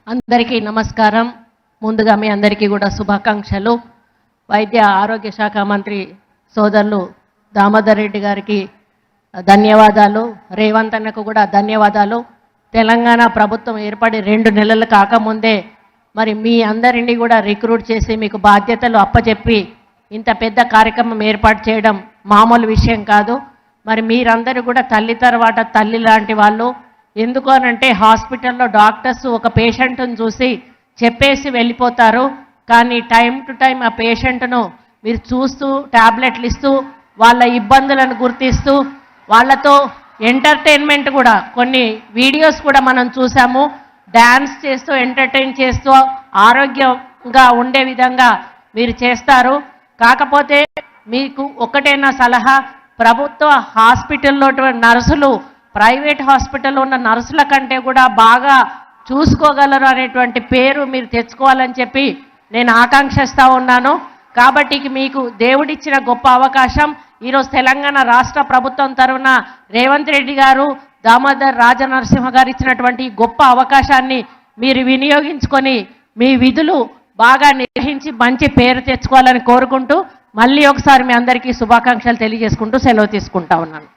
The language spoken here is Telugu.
అందరికీ నమస్కారం. ముందుగా మీ అందరికీ కూడా శుభాకాంక్షలు. వైద్య ఆరోగ్య శాఖ మంత్రి సోదరులు దామోదర్ రెడ్డి గారికి ధన్యవాదాలు. రేవంత్ అన్నకు కూడా ధన్యవాదాలు. తెలంగాణ ప్రభుత్వం ఏర్పడి 2 నెలలు కాకముందే మరి మీ అందరినీ కూడా రిక్రూట్ చేసి మీకు బాధ్యతలు అప్పచెప్పి ఇంత పెద్ద కార్యక్రమం ఏర్పాటు చేయడం మామూలు విషయం కాదు. మరి మీరందరూ కూడా తల్లి తర్వాత తల్లి లాంటి వాళ్ళు. ఎందుకు అనంటే హాస్పిటల్లో డాక్టర్స్ ఒక పేషెంట్ను చూసి చెప్పేసి వెళ్ళిపోతారు. కానీ టైం టు టైం ఆ పేషెంట్ను మీరు చూస్తూ ట్యాబ్లెట్లు ఇస్తూ వాళ్ళ ఇబ్బందులను గుర్తిస్తూ వాళ్ళతో ఎంటర్టైన్మెంట్ కూడా కొన్ని వీడియోస్ కూడా మనం చూసాము. డ్యాన్స్ చేస్తూ ఎంటర్టైన్ చేస్తూ ఆరోగ్యంగా ఉండే విధంగా మీరు చేస్తారు. కాకపోతే మీకు ఒకటేనా సలహా, ప్రభుత్వ హాస్పిటల్లో నర్సులు ప్రైవేట్ హాస్పిటల్లో ఉన్న నర్సుల కంటే కూడా బాగా చూసుకోగలరు అనేటువంటి పేరు మీరు తెచ్చుకోవాలని చెప్పి నేను ఆకాంక్షిస్తూ ఉన్నాను. కాబట్టి మీకు దేవుడిచ్చిన గొప్ప అవకాశం. ఈరోజు తెలంగాణ రాష్ట్ర ప్రభుత్వం తరఫున రేవంత్ రెడ్డి గారు, దామోదర్ రాజనరసింహ గారు ఇచ్చినటువంటి గొప్ప అవకాశాన్ని మీరు వినియోగించుకొని మీ విధులు బాగా నిర్వహించి మంచి పేరు తెచ్చుకోవాలని కోరుకుంటూ మళ్ళీ ఒకసారి మీ అందరికీ శుభాకాంక్షలు తెలియజేసుకుంటూ సెలవు తీసుకుంటా ఉన్నాను.